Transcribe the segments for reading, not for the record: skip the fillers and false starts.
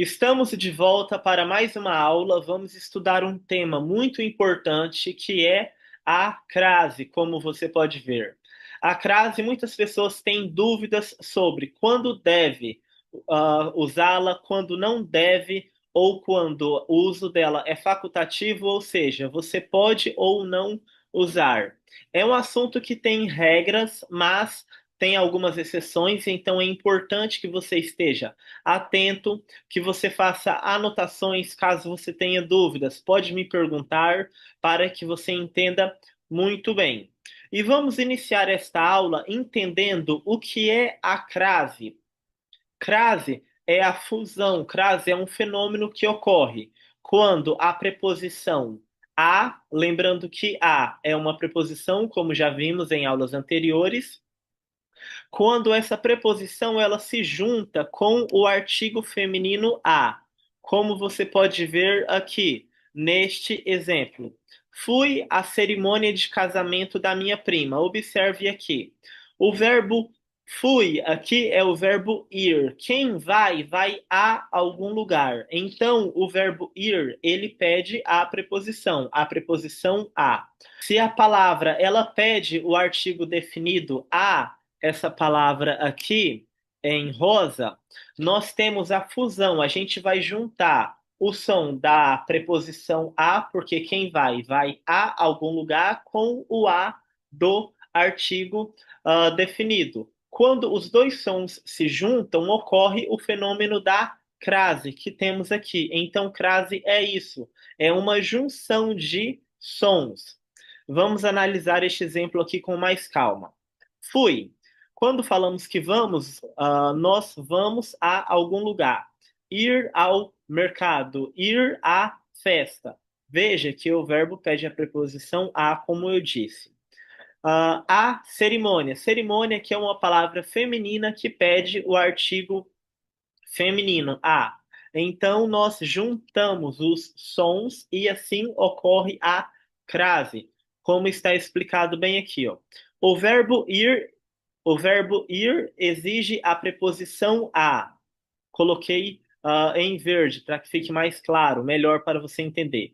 Estamos de volta para mais uma aula. Vamos estudar um tema muito importante que é a crase, como você pode ver. A crase, muitas pessoas têm dúvidas sobre quando deve usá-la, quando não deve, ou quando o uso dela é facultativo, ou seja, você pode ou não usar. É um assunto que tem regras, mas tem algumas exceções, então é importante que você esteja atento, que você faça anotações caso você tenha dúvidas. Pode me perguntar para que você entenda muito bem. E vamos iniciar esta aula entendendo o que é a crase. Crase é a fusão, crase é um fenômeno que ocorre quando a preposição a, lembrando que a é uma preposição, como já vimos em aulas anteriores, quando essa preposição ela se junta com o artigo feminino a, como você pode ver aqui neste exemplo. Fui à cerimônia de casamento da minha prima. Observe aqui. O verbo fui aqui é o verbo ir. Quem vai, vai a algum lugar. Então, o verbo ir, ele pede a preposição a. Se a palavra ela pede o artigo definido a, essa palavra aqui em rosa, nós temos a fusão. A gente vai juntar o som da preposição a, porque quem vai, vai a algum lugar, com o a do artigo definido. Quando os dois sons se juntam, ocorre o fenômeno da crase que temos aqui. Então, crase é isso, é uma junção de sons. Vamos analisar este exemplo aqui com mais calma. Fui. Quando falamos que vamos, nós vamos a algum lugar. Ir ao mercado, ir à festa. Veja que o verbo pede a preposição a, como eu disse. A cerimônia. Cerimônia que é uma palavra feminina que pede o artigo feminino, a. Então, nós juntamos os sons e assim ocorre a crase, como está explicado bem aqui, ó. O verbo ir, o verbo ir exige a preposição a. Coloquei em verde para que fique mais claro, melhor para você entender.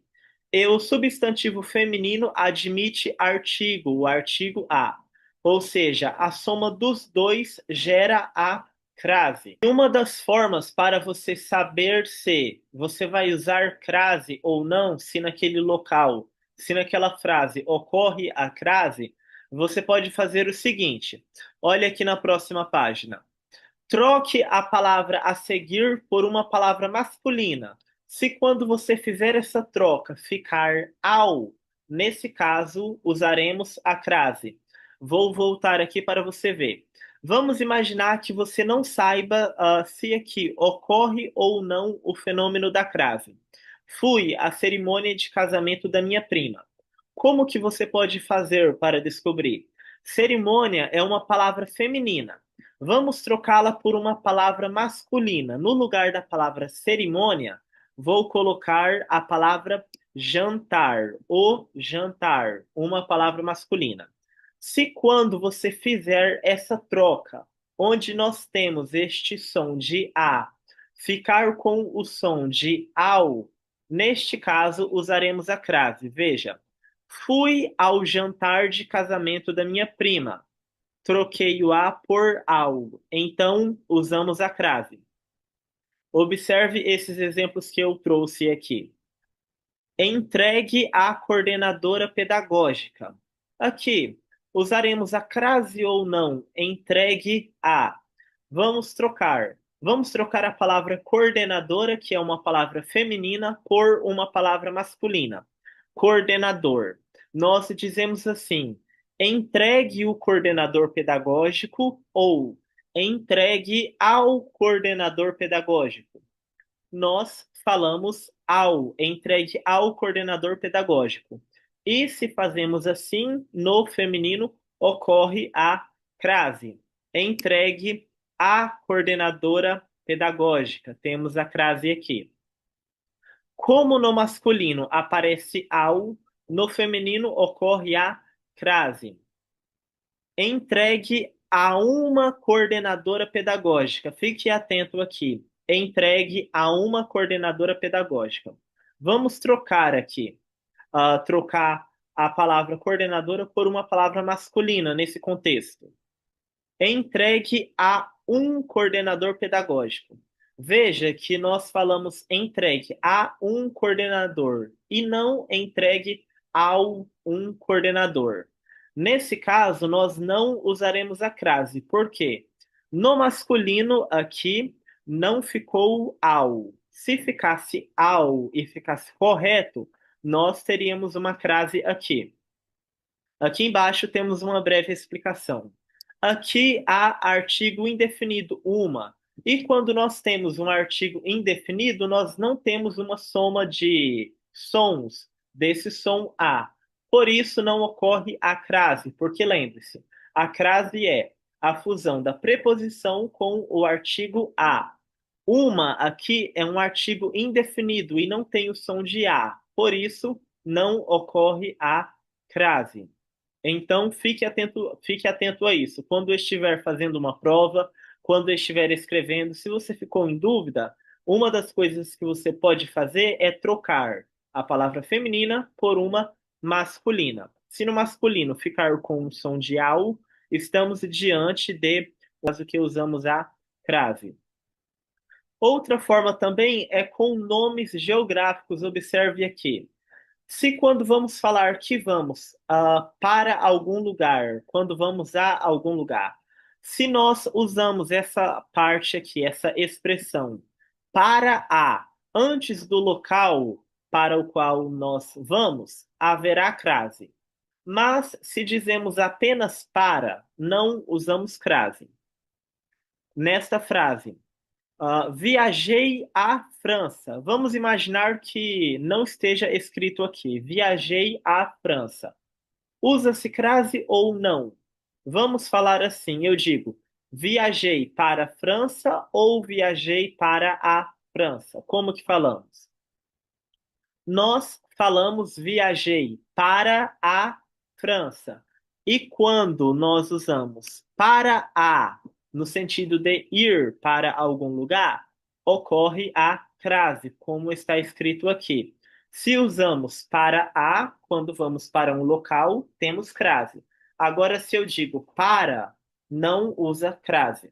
E o substantivo feminino admite artigo, o artigo a. Ou seja, a soma dos dois gera a crase. Uma das formas para você saber se você vai usar crase ou não, se naquele local, se naquela frase ocorre a crase, você pode fazer o seguinte. Olha aqui na próxima página. Troque a palavra a seguir por uma palavra masculina. Se quando você fizer essa troca ficar ao, nesse caso usaremos a crase. Vou voltar aqui para você ver. Vamos imaginar que você não saiba se aqui ocorre ou não o fenômeno da crase. Fui à cerimônia de casamento da minha prima. Como que você pode fazer para descobrir? Cerimônia é uma palavra feminina. Vamos trocá-la por uma palavra masculina. No lugar da palavra cerimônia, vou colocar a palavra jantar. O jantar, uma palavra masculina. Se quando você fizer essa troca, onde nós temos este som de a, ficar com o som de ao, neste caso usaremos a crase. Veja, fui ao jantar de casamento da minha prima. Troquei o a por ao. Então, usamos a crase. Observe esses exemplos que eu trouxe aqui. Entregue à coordenadora pedagógica. Aqui, usaremos a crase ou não. Entregue a. Vamos trocar. Vamos trocar a palavra coordenadora, que é uma palavra feminina, por uma palavra masculina. Coordenador. Nós dizemos assim: entregue o coordenador pedagógico ou entregue ao coordenador pedagógico. Nós falamos ao, entregue ao coordenador pedagógico. E se fazemos assim, no feminino ocorre a crase. Entregue à coordenadora pedagógica. Temos a crase aqui. Como no masculino aparece ao, no feminino ocorre a crase. Entregue a uma coordenadora pedagógica. Fique atento aqui. entregue a uma coordenadora pedagógica. Vamos trocar aqui, trocar a palavra coordenadora por uma palavra masculina nesse contexto. Entregue a um coordenador pedagógico. Veja que nós falamos entregue a um coordenador e não entregue ao um coordenador. Nesse caso, nós não usaremos a crase. Por quê? No masculino aqui não ficou ao. Se ficasse ao e ficasse correto, nós teríamos uma crase aqui. Aqui embaixo temos uma breve explicação. Aqui há artigo indefinido, uma. E quando nós temos um artigo indefinido, nós não temos uma soma de sons desse som A. Por isso não ocorre a crase, porque lembre-se, a crase é a fusão da preposição com o artigo a. Uma aqui é um artigo indefinido e não tem o som de a. Por isso não ocorre a crase. Então, fique atento a isso. Quando estiver fazendo uma prova, quando estiver escrevendo, se você ficou em dúvida, uma das coisas que você pode fazer é trocar a palavra feminina por uma masculina. Se no masculino ficar com um som de ao, estamos diante de o caso que usamos a crase. Outra forma também é com nomes geográficos. Observe aqui. Se quando vamos falar que vamos para algum lugar, quando vamos a algum lugar, se nós usamos essa parte aqui, essa expressão, para a, antes do local para o qual nós vamos, haverá crase. Mas se dizemos apenas para, não usamos crase. Nesta frase, viajei à França. Vamos imaginar que não esteja escrito aqui. Viajei à França. Usa-se crase ou não? Vamos falar assim. Eu digo, viajei para a França ou viajei para a França? Como que falamos? Nós falamos viajei para a França. E quando nós usamos para a, no sentido de ir para algum lugar, ocorre a crase, como está escrito aqui. Se usamos para a, quando vamos para um local, temos crase. Agora, se eu digo para, não usa crase.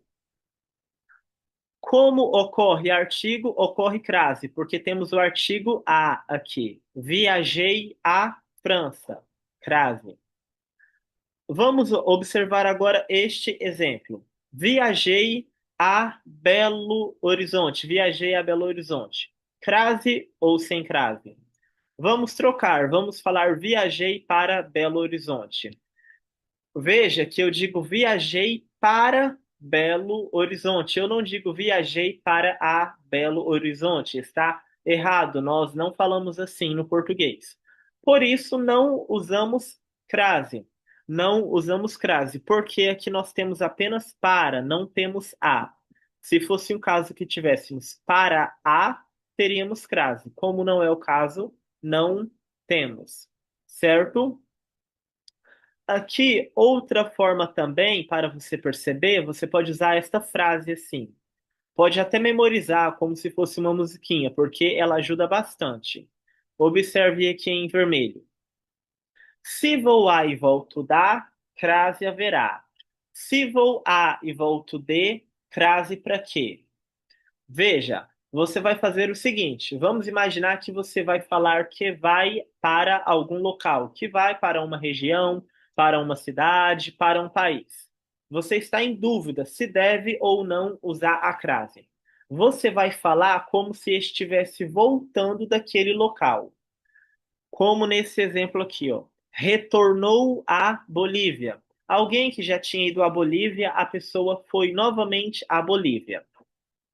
Como ocorre artigo, ocorre crase, porque temos o artigo a aqui. Viajei à França. Crase. Vamos observar agora este exemplo. Viajei a Belo Horizonte. Viajei a Belo Horizonte. Crase ou sem crase? Vamos trocar. Vamos falar viajei para Belo Horizonte. Veja que eu digo viajei para Belo Horizonte. Eu não digo viajei para a Belo Horizonte. Está errado. Nós não falamos assim no português. Por isso, não usamos crase. Não usamos crase, porque aqui nós temos apenas para, não temos a. Se fosse um caso que tivéssemos para a, teríamos crase. Como não é o caso, não temos. Certo? Aqui, outra forma também, para você perceber, você pode usar esta frase assim. Pode até memorizar como se fosse uma musiquinha, porque ela ajuda bastante. Observe aqui em vermelho. Se vou a e volto da, crase haverá. Se vou a e volto de, crase para quê? Veja, você vai fazer o seguinte: vamos imaginar que você vai falar que vai para algum local, que vai para uma região, para uma cidade, para um país. Você está em dúvida se deve ou não usar a crase. Você vai falar como se estivesse voltando daquele local. Como nesse exemplo aqui, ó. Retornou à Bolívia. Alguém que já tinha ido à Bolívia, a pessoa foi novamente à Bolívia.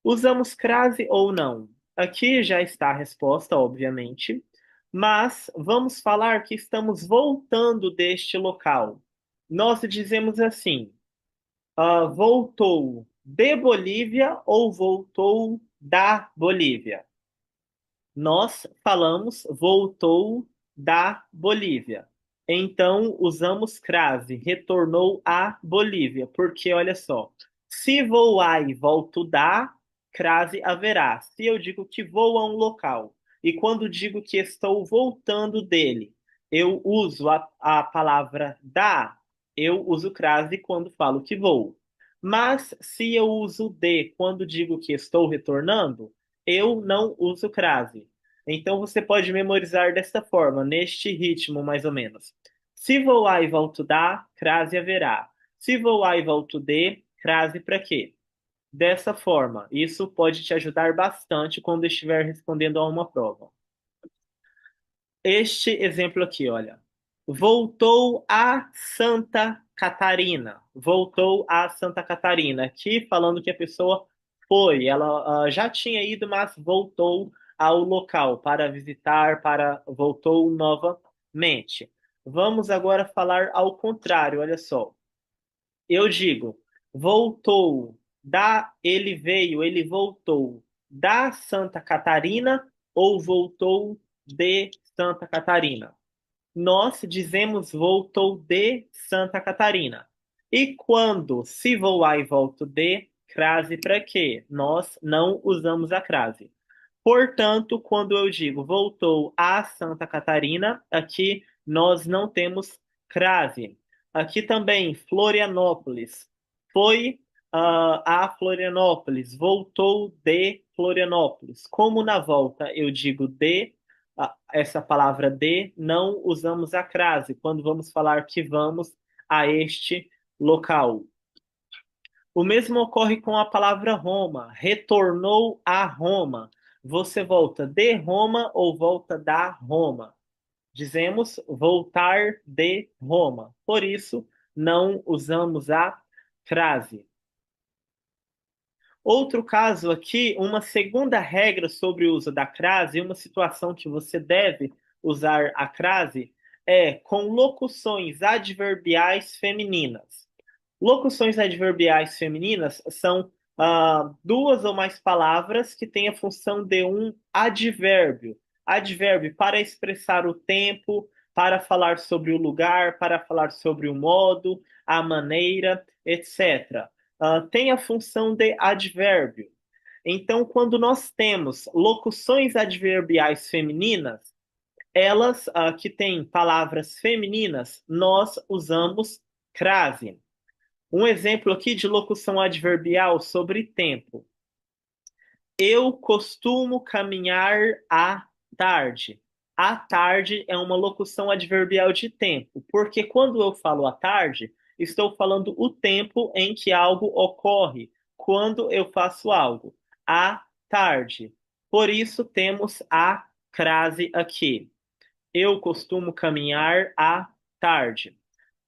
Usamos crase ou não? Aqui já está a resposta, obviamente, mas vamos falar que estamos voltando deste local. Nós dizemos assim: voltou de Bolívia ou voltou da Bolívia? Nós falamos voltou da Bolívia. Então usamos crase, retornou à Bolívia, porque olha só, se vou a e volto da, crase haverá. Se eu digo que vou a um local e quando digo que estou voltando dele, eu uso a palavra da, eu uso crase quando falo que vou. Mas se eu uso de quando digo que estou retornando, eu não uso crase. Então você pode memorizar desta forma, neste ritmo mais ou menos. Se voar e volto da, crase haverá. Se voar e volto de, crase para quê? Dessa forma, isso pode te ajudar bastante quando estiver respondendo a uma prova. Este exemplo aqui, olha. Voltou a Santa Catarina. Voltou a Santa Catarina. Aqui falando que a pessoa foi. Ela já tinha ido, mas voltou ao local para visitar, para voltou novamente. Vamos agora falar ao contrário, olha só. Eu digo, voltou da, ele veio, ele voltou da Santa Catarina ou voltou de Santa Catarina? Nós dizemos voltou de Santa Catarina. E quando se voar e volto de, crase para quê? Nós não usamos a crase. Portanto, quando eu digo voltou a Santa Catarina, aqui nós não temos crase. Aqui também, Florianópolis. Foi a Florianópolis, voltou de Florianópolis. Como na volta eu digo de, essa palavra de, não usamos a crase quando vamos falar que vamos a este local. O mesmo ocorre com a palavra Roma. Retornou a Roma. Você volta de Roma ou volta da Roma? Dizemos voltar de Roma. Por isso, não usamos a crase. Outro caso aqui, uma segunda regra sobre o uso da crase, uma situação que você deve usar a crase é com locuções adverbiais femininas. Locuções adverbiais femininas são duas ou mais palavras que têm a função de um advérbio. Advérbio para expressar o tempo, para falar sobre o lugar, para falar sobre o modo, a maneira, etc. Tem a função de advérbio. Então, quando nós temos locuções adverbiais femininas, elas que têm palavras femininas, nós usamos crase. Um exemplo aqui de locução adverbial sobre tempo. Eu costumo caminhar à tarde. À tarde é uma locução adverbial de tempo, porque quando eu falo à tarde, estou falando o tempo em que algo ocorre, quando eu faço algo. À tarde. Por isso temos a crase aqui. Eu costumo caminhar à tarde.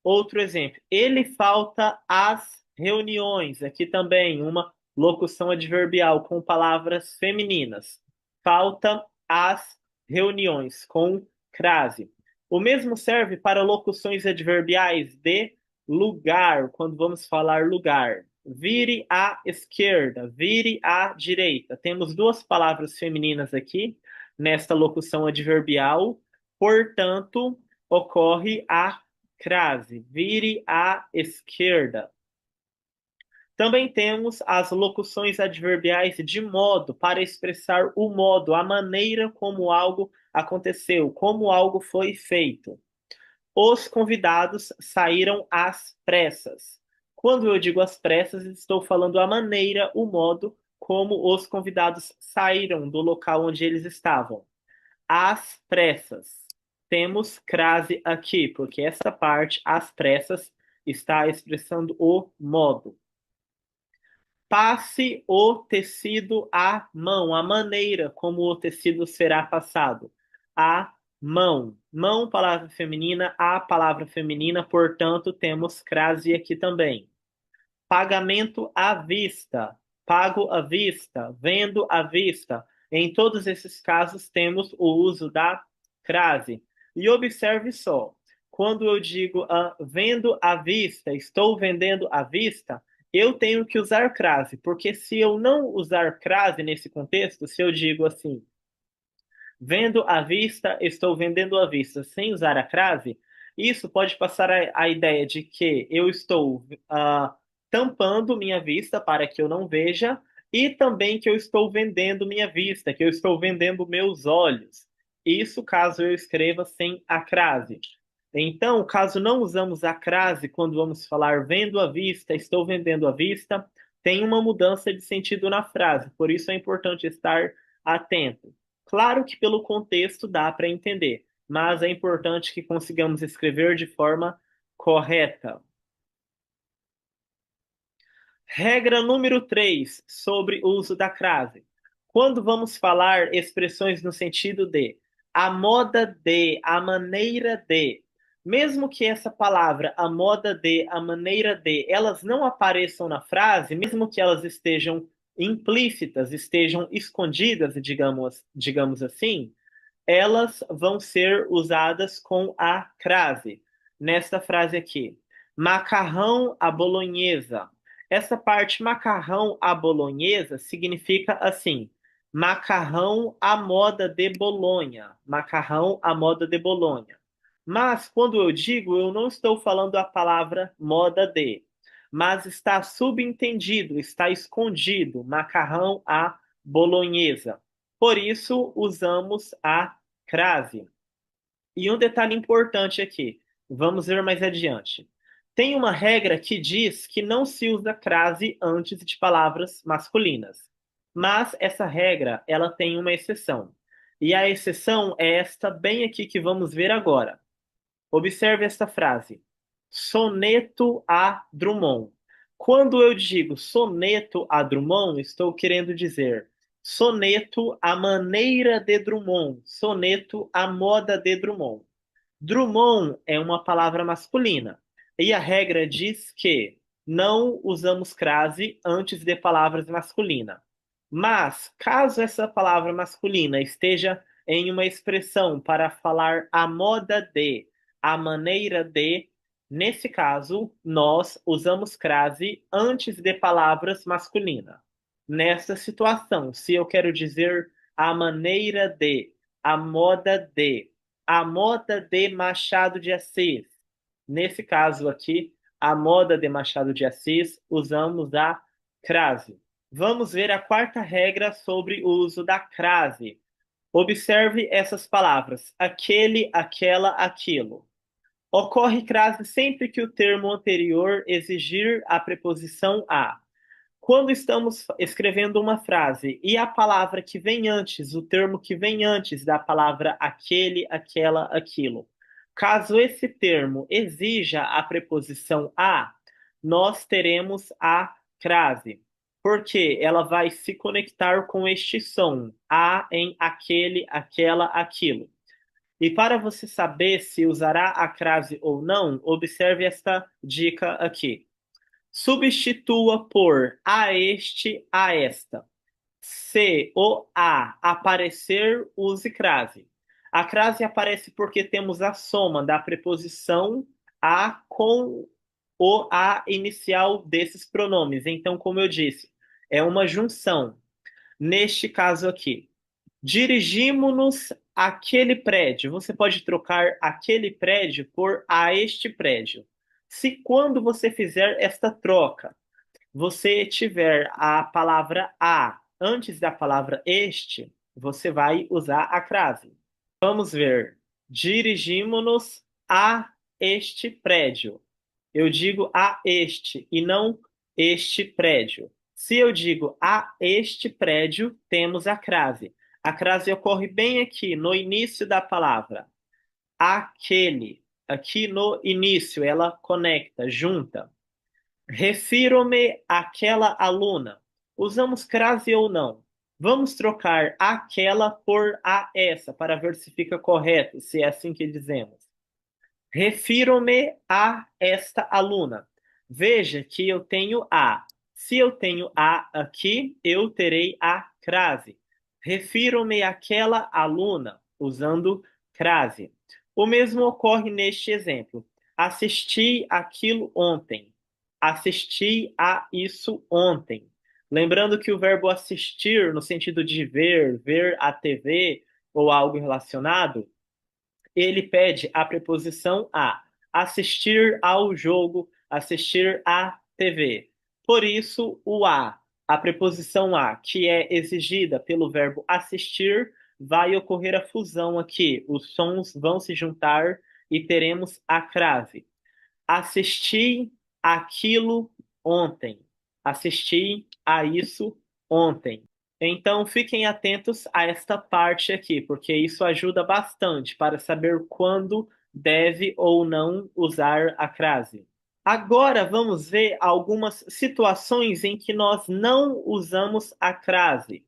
Outro exemplo, ele falta às reuniões. Aqui também uma locução adverbial com palavras femininas. Falta às reuniões com crase. O mesmo serve para locuções adverbiais de lugar, quando vamos falar lugar. Vire à esquerda, vire à direita. Temos duas palavras femininas aqui nesta locução adverbial, portanto, ocorre a crase, vire à esquerda. Também temos as locuções adverbiais de modo, para expressar o modo, a maneira como algo aconteceu, como algo foi feito. Os convidados saíram às pressas. Quando eu digo às pressas, estou falando a maneira, o modo como os convidados saíram do local onde eles estavam. Às pressas. Temos crase aqui, porque essa parte, às pressas, está expressando o modo. Passe o tecido à mão, a maneira como o tecido será passado. À mão. Mão, palavra feminina, a palavra feminina, portanto, temos crase aqui também. Pagamento à vista, pago à vista, vendo à vista. Em todos esses casos, temos o uso da crase. E observe só, quando eu digo vendo à vista, estou vendendo à vista, eu tenho que usar crase, porque se eu não usar crase nesse contexto, se eu digo assim, vendo à vista, estou vendendo à vista, sem usar a crase, isso pode passar a ideia de que eu estou tampando minha vista para que eu não veja e também que eu estou vendendo minha vista, que eu estou vendendo meus olhos. Isso caso eu escreva sem a crase. Então, caso não usamos a crase quando vamos falar vendo à vista, estou vendendo à vista, tem uma mudança de sentido na frase, por isso é importante estar atento. Claro que pelo contexto dá para entender, mas é importante que consigamos escrever de forma correta. Regra número 3 sobre o uso da crase. Quando vamos falar expressões no sentido de a moda de, a maneira de, mesmo que essa palavra, a moda de, a maneira de, elas não apareçam na frase, mesmo que elas estejam implícitas, estejam escondidas, digamos assim, elas vão ser usadas com a crase. Nesta frase aqui, macarrão à bolonhesa. Essa parte macarrão à bolonhesa significa assim: macarrão à moda de Bolonha, macarrão à moda de Bolonha. Mas quando eu digo, eu não estou falando a palavra moda de, mas está subentendido, está escondido, macarrão à bolonhesa. Por isso usamos a crase. E um detalhe importante aqui, vamos ver mais adiante. Tem uma regra que diz que não se usa crase antes de palavras masculinas. Mas essa regra, ela tem uma exceção. E a exceção é esta bem aqui que vamos ver agora. Observe esta frase: soneto a Drummond. Quando eu digo soneto a Drummond, estou querendo dizer soneto à maneira de Drummond, soneto à moda de Drummond. Drummond é uma palavra masculina e a regra diz que não usamos crase antes de palavras masculinas. Mas, caso essa palavra masculina esteja em uma expressão para falar a moda de, a maneira de, nesse caso, nós usamos crase antes de palavras masculinas. Nesta situação, se eu quero dizer a maneira de, a moda de, a moda de Machado de Assis. Nesse caso aqui, a moda de Machado de Assis, usamos a crase. Vamos ver a quarta regra sobre o uso da crase. Observe essas palavras: aquele, aquela, aquilo. Ocorre crase sempre que o termo anterior exigir a preposição a. Quando estamos escrevendo uma frase e a palavra que vem antes, o termo que vem antes da palavra aquele, aquela, aquilo, caso esse termo exija a preposição a, nós teremos a crase, porque ela vai se conectar com este som, a em aquele, aquela, aquilo. E para você saber se usará a crase ou não, observe esta dica aqui. Substitua por a este, a esta. Se o a aparecer, use crase. A crase aparece porque temos a soma da preposição a com o a inicial desses pronomes. Então, como eu disse, é uma junção. Neste caso aqui, dirigimos-nos àquele prédio. Você pode trocar aquele prédio por a este prédio. Se quando você fizer esta troca, você tiver a palavra a antes da palavra este, você vai usar a crase. Vamos ver. Dirigimos-nos a este prédio. Eu digo a este e não este prédio. Se eu digo a este prédio, temos a crase. A crase ocorre bem aqui, no início da palavra. Aquele. Aqui no início, ela conecta, junta. Refiro-me àquela aluna. Usamos crase ou não? Vamos trocar aquela por a essa, para ver se fica correto, se é assim que dizemos. Refiro-me a esta aluna. Veja que eu tenho a. Se eu tenho a aqui, eu terei a crase. Refiro-me àquela aluna, usando crase. O mesmo ocorre neste exemplo. Assisti aquilo ontem. Assisti a isso ontem. Lembrando que o verbo assistir, no sentido de ver, ver a TV ou algo relacionado, ele pede a preposição a, assistir ao jogo, assistir à TV. Por isso, o a. A preposição a, que é exigida pelo verbo assistir, vai ocorrer a fusão aqui. Os sons vão se juntar e teremos a crase. Assisti aquilo ontem. Assisti a isso ontem. Então, fiquem atentos a esta parte aqui, porque isso ajuda bastante para saber quando deve ou não usar a crase. Agora vamos ver algumas situações em que nós não usamos a crase.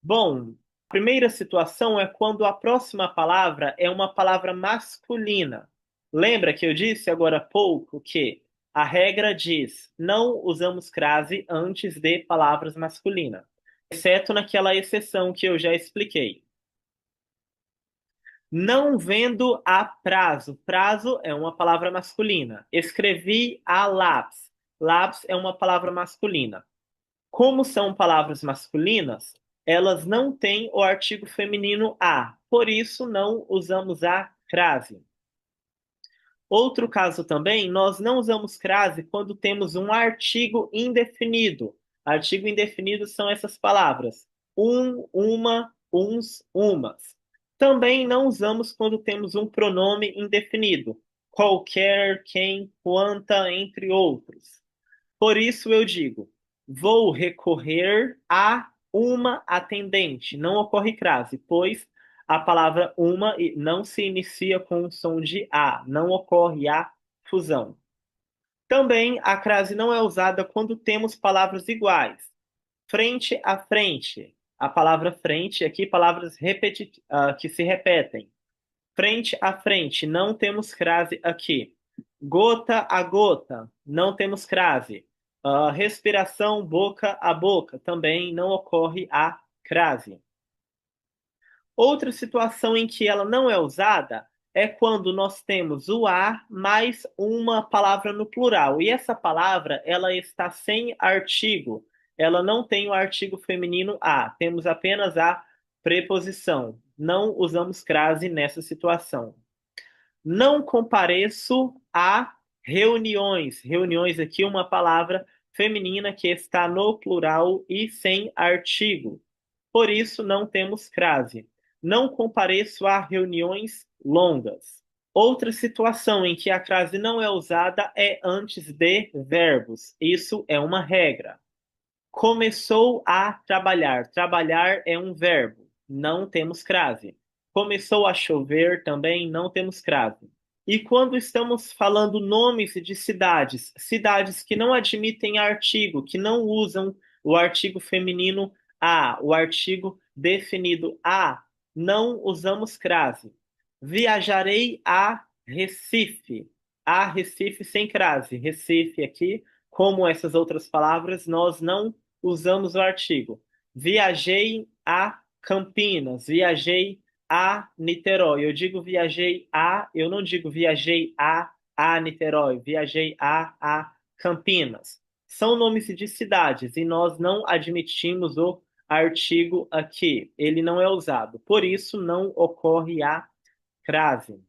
Bom, a primeira situação é quando a próxima palavra é uma palavra masculina. Lembra que eu disse agora há pouco que a regra diz não usamos crase antes de palavras masculinas, exceto naquela exceção que eu já expliquei. Não vendo a prazo. Prazo é uma palavra masculina. Escrevi a lápis. Lápis é uma palavra masculina. Como são palavras masculinas, elas não têm o artigo feminino a. Por isso, não usamos a crase. Outro caso também, nós não usamos crase quando temos um artigo indefinido. Artigo indefinido são essas palavras: uma, uns, umas. Também não usamos quando temos um pronome indefinido: qualquer, quem, quanta, entre outros. Por isso eu digo: vou recorrer a uma atendente. Não ocorre crase, pois a palavra uma não se inicia com o som de a, não ocorre a fusão. Também a crase não é usada quando temos palavras iguais. Frente a frente. A palavra frente, aqui palavras que se repetem. Frente a frente, não temos crase aqui. Gota a gota, não temos crase. Respiração boca a boca, também não ocorre a crase. Outra situação em que ela não é usada é quando nós temos o a mais uma palavra no plural. E essa palavra, ela está sem artigo. Ela não tem o artigo feminino a. Temos apenas a preposição. Não usamos crase nessa situação. Não compareço a reuniões. Reuniões aqui é uma palavra feminina que está no plural e sem artigo. Por isso não temos crase. Não compareço a reuniões longas. Outra situação em que a crase não é usada é antes de verbos. Isso é uma regra. Começou a trabalhar. Trabalhar é um verbo. Não temos crase. Começou a chover também não temos crase. E quando estamos falando nomes de cidades, cidades que não admitem artigo, que não usam o artigo feminino a, o artigo definido a, não usamos crase. Viajarei a Recife. A Recife sem crase. Recife aqui, como essas outras palavras, nós não usamos o artigo. Viajei a Campinas, viajei a Niterói. Eu digo viajei a, eu não digo viajei a Niterói, viajei a Campinas. São nomes de cidades e nós não admitimos o artigo aqui. Ele não é usado. Por isso, não ocorre a crase.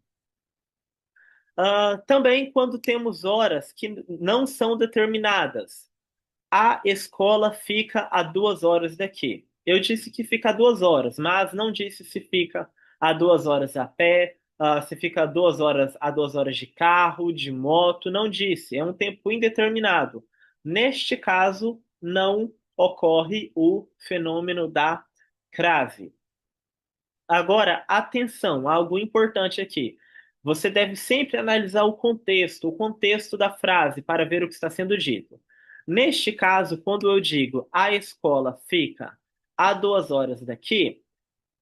Também quando temos horas que não são determinadas. A escola fica a 2 horas daqui. Eu disse que fica a 2 horas, mas não disse se fica a 2 horas a pé, se fica a 2 horas de carro, de moto, não disse. É um tempo indeterminado. Neste caso, não ocorre o fenômeno da crase. Agora, atenção, algo importante aqui. Você deve sempre analisar o contexto da frase para ver o que está sendo dito. Neste caso, quando eu digo a escola fica a 2 horas daqui,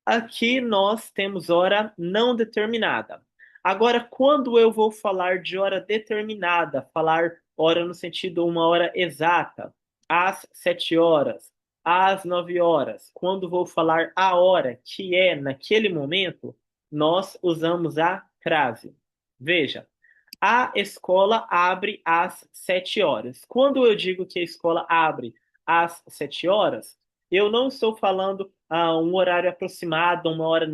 aqui nós temos hora não determinada. Agora, quando eu vou falar de hora determinada, falar hora no sentido uma hora exata, às 7 horas, às 9 horas, quando vou falar a hora, que é naquele momento, nós usamos a crase. Veja, a escola abre às 7 horas. Quando eu digo que a escola abre às 7 horas, eu não estou falando um horário aproximado, uma hora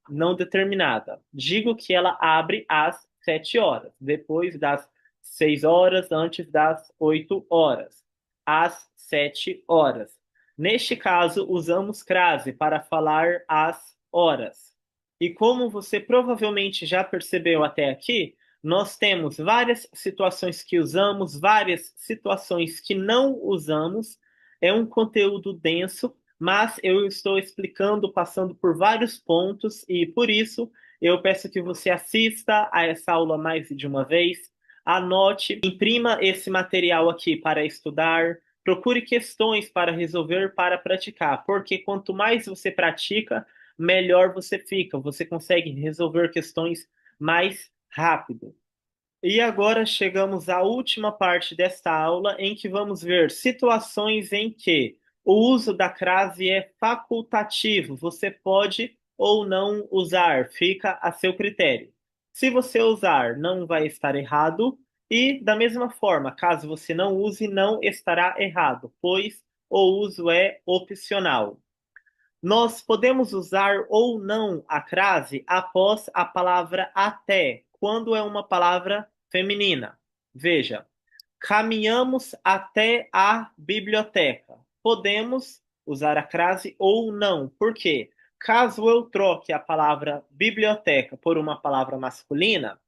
não determinada. Digo que ela abre às 7 horas, depois das 6 horas, antes das 8 horas. Às 7 horas. Neste caso, usamos crase para falar as horas. E como você provavelmente já percebeu até aqui, nós temos várias situações que usamos, várias situações que não usamos. É um conteúdo denso, mas eu estou explicando, passando por vários pontos, e por isso eu peço que você assista a essa aula mais de uma vez, anote, imprima esse material aqui para estudar. Procure questões para resolver, para praticar, porque quanto mais você pratica, melhor você fica. Você consegue resolver questões mais rápido. E agora chegamos à última parte desta aula, em que vamos ver situações em que o uso da crase é facultativo. Você pode ou não usar, fica a seu critério. Se você usar, não vai estar errado. E, da mesma forma, caso você não use, não estará errado, pois o uso é opcional. Nós podemos usar ou não a crase após a palavra até, quando é uma palavra feminina. Veja, caminhamos até a biblioteca. Podemos usar a crase ou não. Por quê? Caso eu troque a palavra biblioteca por uma palavra masculina,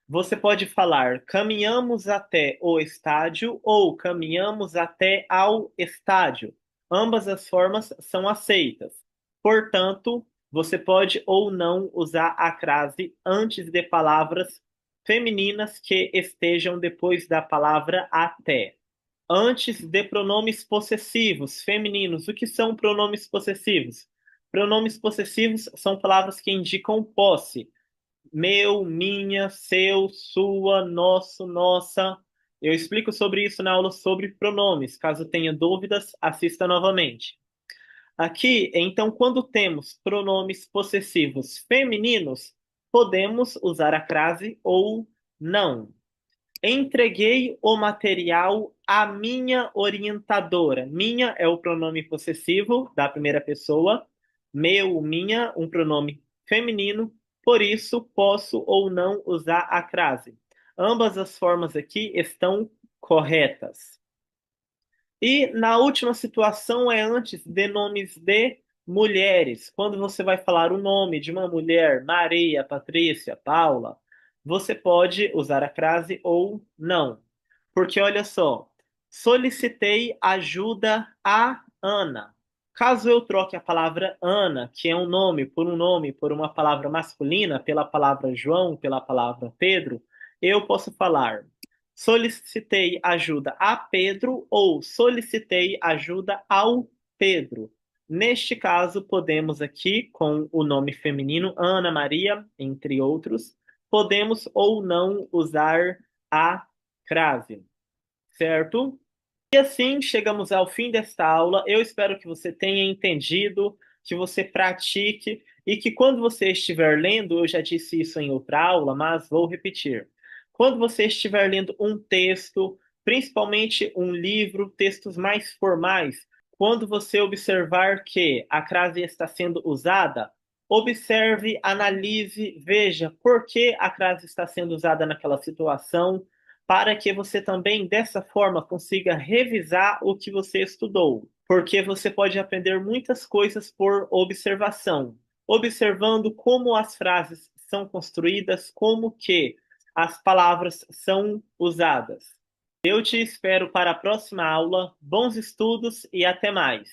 você pode falar caminhamos até o estádio ou caminhamos até ao estádio. Ambas as formas são aceitas. Portanto, você pode ou não usar a crase antes de palavras femininas que estejam depois da palavra até. Antes de pronomes possessivos femininos. O que são pronomes possessivos? Pronomes possessivos são palavras que indicam posse: meu, minha, seu, sua, nosso, nossa. Eu explico sobre isso na aula sobre pronomes. Caso tenha dúvidas, assista novamente. Aqui, então, quando temos pronomes possessivos femininos, podemos usar a crase ou não. Entreguei o material à minha orientadora. Minha é o pronome possessivo da primeira pessoa. Meu, minha, um pronome feminino. Por isso, posso ou não usar a crase. Ambas as formas aqui estão corretas. E na última situação é antes de nomes de mulheres. Quando você vai falar o nome de uma mulher, Maria, Patrícia, Paula, você pode usar a crase ou não. Porque olha só, solicitei ajuda a Ana. Caso eu troque a palavra Ana, que é um nome, por uma palavra masculina, pela palavra João, pela palavra Pedro, eu posso falar solicitei ajuda a Pedro ou solicitei ajuda ao Pedro. Neste caso, podemos aqui, com o nome feminino, Ana Maria, entre outros, podemos ou não usar a crase, certo? E assim chegamos ao fim desta aula. Eu espero que você tenha entendido, que você pratique e que quando você estiver lendo, eu já disse isso em outra aula, mas vou repetir. Quando você estiver lendo um texto, principalmente um livro, textos mais formais, quando você observar que a crase está sendo usada, observe, analise, veja por que a crase está sendo usada naquela situação, para que você também, dessa forma, consiga revisar o que você estudou. Porque você pode aprender muitas coisas por observação, observando como as frases são construídas, como que as palavras são usadas. Eu te espero para a próxima aula. Bons estudos e até mais.